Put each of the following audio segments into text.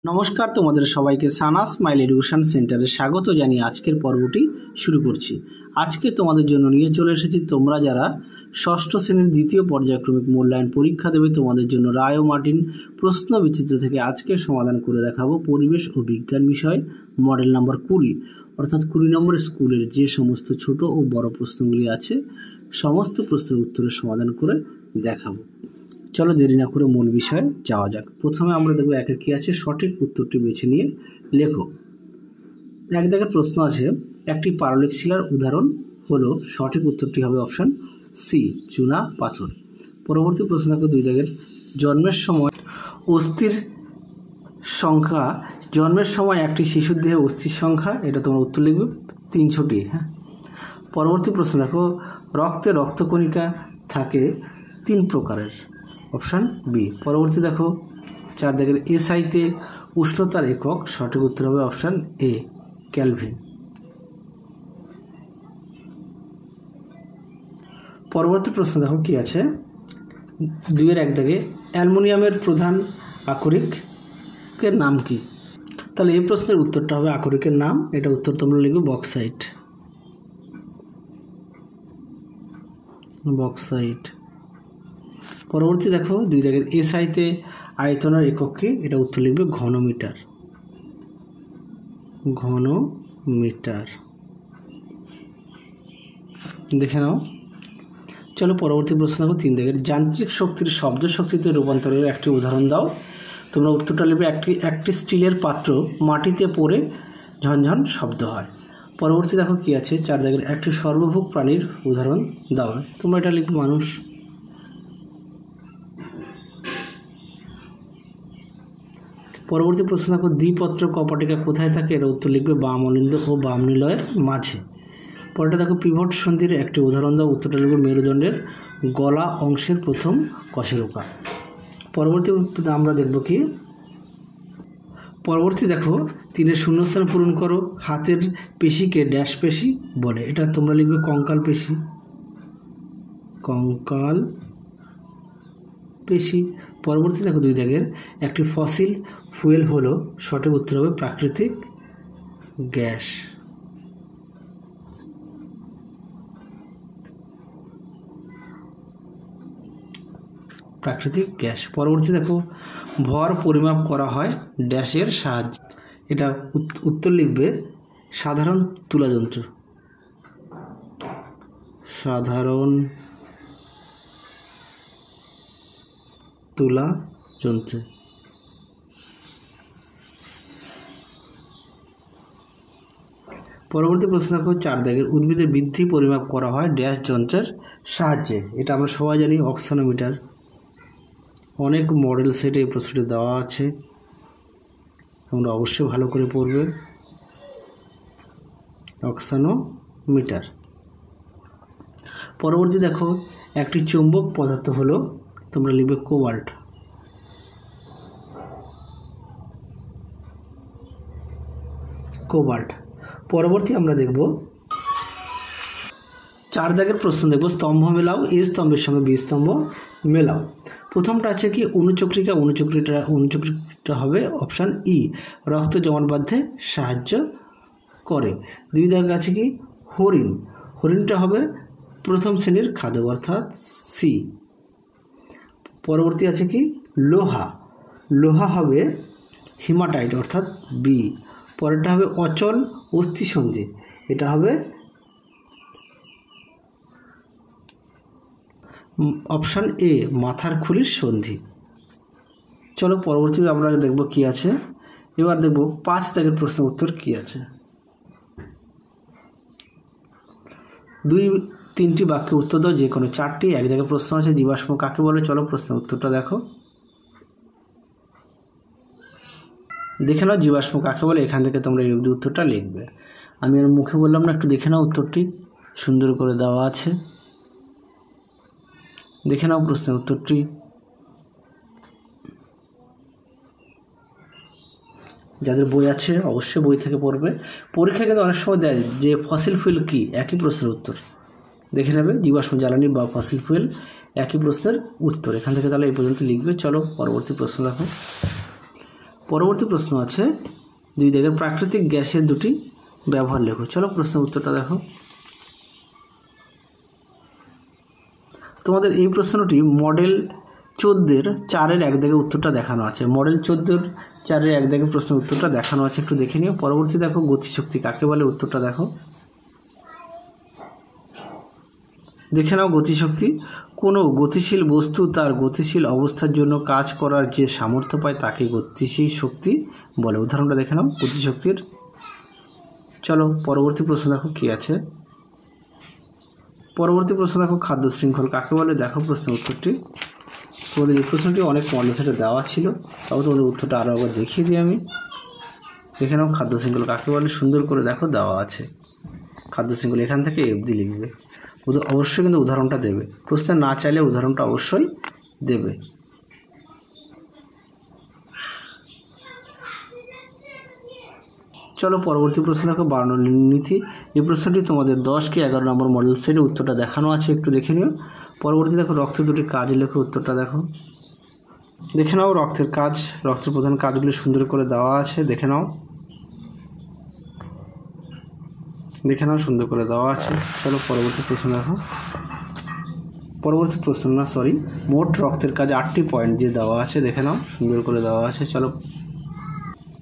নমস্কার, তোমাদের সবাইকে সানা স্মাইল এডুকেশন সেন্টারে স্বাগত জানিয়ে আজকের পর্বটি শুরু করছি। আজকে তোমাদের জন্য নিয়ে চলে এসেছি তোমরা যারা ষষ্ঠ শ্রেণীর দ্বিতীয় পর্যায়ক্রমিক মূল্যায়ন পরীক্ষা দেবে তোমাদের জন্য রায় ও মার্টিন প্রশ্ন বিচিত্র থেকে আজকে সমাধান করে দেখাবো পরিবেশ ও বিজ্ঞান বিষয় মডেল নাম্বার 20, অর্থাৎ 20 নম্বর স্কুলের যে সমস্ত ছোট ও বড় প্রশ্নগুলি আছে সমস্ত প্রশ্নের উত্তরের সমাধান করে দেখাবো। চলো দেরি না করে মূল বিষয়ে যাওয়া যাক। প্রথমে আমরা দেখব একের কী আছে, সঠিক উত্তরটি বেছে নিয়ে লেখো। এক জায়গায় প্রশ্ন আছে, একটি পারলিক শিলার উদাহরণ হলো, সঠিক উত্তরটি হবে অপশান সি, চুনা পাথর। পরবর্তী প্রশ্ন দেখো, দুই জায়গায় জন্মের সময় অস্থির সংখ্যা, জন্মের সময় একটি শিশুর দেহে অস্থির সংখ্যা, এটা তোমরা উত্তর লিখবে 300টি। হ্যাঁ, পরবর্তী প্রশ্ন দেখো, রক্তে রক্তকণিকা থাকে 3 প্রকারের, অপশান বি। পরবর্তী দেখো 4 দাগের এসআইতে উষ্ণতার একক, সঠিক উত্তর হবে অপশান এ, ক্যালভিন। পরবর্তী প্রশ্ন দেখো কি আছে, 2 এর 1 দাগে অ্যালুমিনিয়ামের প্রধান আকরিকের নাম কি? তাহলে এই প্রশ্নের উত্তরটা হবে আকরিকের নাম, এটা উত্তর তোমরা লিখবে বক্সাইট। বক্সাইট। পরবর্তী দেখো 2 দাগের এসআইতে আয়তনের একক কি? এটা উত্তর লিখবে ঘনমিটার। ঘনমিটার। দেখে নাও। চলো পরবর্তী প্রশ্ন দেখো 3 দাগের যান্ত্রিক শক্তির শব্দ শক্তিতে রূপান্তরের একটি উদাহরণ দাও। তোমরা উত্তরটা লিখবে একটি স্টিলের পাত্র মাটিতে পড়ে ঝনঝন শব্দ হয়। পরবর্তী দেখো কি আছে, 4 দাগের একটি সর্বভোগ প্রাণীর উদাহরণ দাও। তোমরা এটা লিখবে মানুষ। পরবর্তী প্রশ্ন দেখো, দ্বিপত্র কপাটিকা কোথায় থাকে? এটা উত্তর লিখবে বাম অলিন্দ ও বাম নিলয়ের মাঝে। পরেরটা দেখো, পিভট সন্ধির একটি উদাহরণ দাও। উত্তরটা লিখবে মেরুদণ্ডের গলা অংশের প্রথম কশেরুকা। পরবর্তী আমরা দেখব কি, পরবর্তী দেখো 3 শূন্যস্থান পূরণ করো। হাতের পেশিকে ড্যাশ পেশি বলে? এটা তোমরা লিখবে কঙ্কাল পেশি। কঙ্কাল পেশি। পরবর্তী দেখো 2 দাগের একটি ফসিল ফুয়েল হলো, সঠিক উত্তর হবে প্রাকৃতিক গ্যাস। প্রাকৃতিক গ্যাস। পরবর্তী দেখো, ভর পরিমাপ করা হয় ড্যাশের সাহায্যে? এটা উত্তর লিখবে সাধারণ তুলাযন্ত্র। সাধারণ তুলা যন্ত্রে। পরবর্তী প্রশ্ন দেখো 4 দাগের উদ্ভিদের বৃদ্ধি পরিমাপ করা হয় ড্যাশ যন্ত্রের সাহায্যে? এটা আমরা সবাই জানি অক্সানোমিটার। অনেক মডেল সেটে এই প্রশ্নটি দেওয়া আছে, তোমরা অবশ্যই ভালো করে পড়বে। অক্সানোমিটার। পরবর্তী দেখো, একটি চৌম্বক পদার্থ হলো, তোমরা লিখবে কোবাল্ট। কোবাল্ট। পরবর্তী আমরা দেখব 4 দাগের প্রশ্ন দেখব, স্তম্ভ মেলাও, এ স্তম্ভের সঙ্গে বি স্তম্ভ মেলাও। প্রথমটা আছে কি, অনুচক্রিকা। অনুচক্রিকা হবে অপশান ই, রক্ত জমাট বাঁধতে সাহায্য করে। 2 দাগ আছে কি, হরিণ। হরিণটা হবে প্রথম শ্রেণীর খাদ্য, অর্থাৎ সি। পরবর্তী আছে কি, লোহা। লোহা হবে হিমাটাইট, অর্থাৎ বি। পরেরটা হবে অচল অস্থিসন্ধি, এটা হবে অপশান এ, মাথার খুলির সন্ধি। চলো পরবর্তী আমরা দেখব কি আছে। এবার দেখব 5 দাগের প্রশ্ন উত্তর কি আছে। 2-3টি বাক্যে উত্তর দাও, যে কোনো 4টি। 1 দাগের প্রশ্ন আছে, জীবাশ্ম কাকে বলে? চলো প্রশ্নের উত্তরটা দেখো। দেখে নাও জীবাশ্ম কাকে বলে, এখান থেকে তোমরা এই অবধি উত্তরটা লিখবে। আমি আর মুখে বললাম না, একটু দেখে নাও উত্তরটি, সুন্দর করে দেওয়া আছে। দেখে নাও প্রশ্নের উত্তরটি। যাদের বই আছে অবশ্যই বই থেকে পড়বে। পরীক্ষা কিন্তু অনেক সময় দেয় যে ফসিল ফুয়েল কি, একই প্রশ্নের উত্তর দেখে নেবে। জীবাশ্ম জ্বালানি বা ফসিল ফুয়েল একই প্রশ্নের উত্তর। এখান থেকে তাহলে এই পর্যন্ত লিখবে। চলো পরবর্তী প্রশ্ন দেখো। পরবর্তী প্রশ্ন আছে 2 দাগের প্রাকৃতিক গ্যাসের দুটি ব্যবহার লেখো। চলো প্রশ্নের উত্তরটা দেখো। তোমাদের এই প্রশ্নটি মডেল 14 4-এর 1 দাগে উত্তরটা দেখানো আছে। মডেল 14 4-এর 1 দাগে প্রশ্নের উত্তরটা দেখানো আছে, একটু দেখে নিও। পরবর্তী দেখো গতিশক্তি কাকে বলে, উত্তরটা দেখো। দেখে নাও গতিশক্তি, কোনো গতিশীল বস্তু তার গতিশীল অবস্থার জন্য কাজ করার যে সামর্থ্য পায় তাকে গতিশীল শক্তি বলে। উদাহরণটা দেখে নাও গতিশক্তির। চলো পরবর্তী প্রশ্ন দেখো কি আছে। পরবর্তী প্রশ্ন দেখো খাদ্য শৃঙ্খল কাকে বলে। দেখো প্রশ্নের উত্তরটি। তোমাদের এই প্রশ্নটি অনেক মডেল সেটে দেওয়া ছিল, তাও তোমাদের উত্তরটা আরও একবার দেখিয়ে দিই আমি। দেখে নাও খাদ্য শৃঙ্খল কাকে বলে, সুন্দর করে দেখো দেওয়া আছে খাদ্য শৃঙ্খল। এখান থেকে FD লিখবে, অবশ্যই কিন্তু উদাহরণটা দেবে। প্রশ্নে না চাইলে উদাহরণটা অবশ্যই দেবে। চলো পরবর্তী প্রশ্ন দেখো বার্নৌলির নীতি। এই প্রশ্নটি তোমাদের 10 কি 11 নম্বর মডেল সেটে উত্তরটা দেখানো আছে, একটু দেখে নিও। পরবর্তী দেখো রক্তের দুটি কাজ লেখো, উত্তরটা দেখো। দেখে নাও রক্তের কাজ, রক্তের প্রধান কাজগুলি সুন্দর করে দেওয়া আছে, দেখে নাও। দেখে নাও সুন্দর করে দেওয়া আছে। চলো পরবর্তী প্রশ্ন দেখো। পরবর্তী প্রশ্ন না সরি মোট রক্তের কাজ 8টি পয়েন্ট দিয়ে দেওয়া আছে, দেখে নাও সুন্দর করে দেওয়া আছে। চলো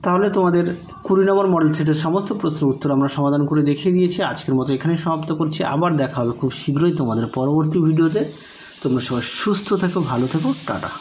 তাহলে তোমাদের 20 নম্বর মডেল সেটের সমস্ত প্রশ্নের উত্তর আমরা সমাধান করে দেখিয়ে দিয়েছি। আজকের মতো এখানেই সমাপ্ত করছি। আবার দেখা হবে খুব শীঘ্রই তোমাদের পরবর্তী ভিডিওতে। তোমরা সবাই সুস্থ থেকো, ভালো থেকো, টাটা।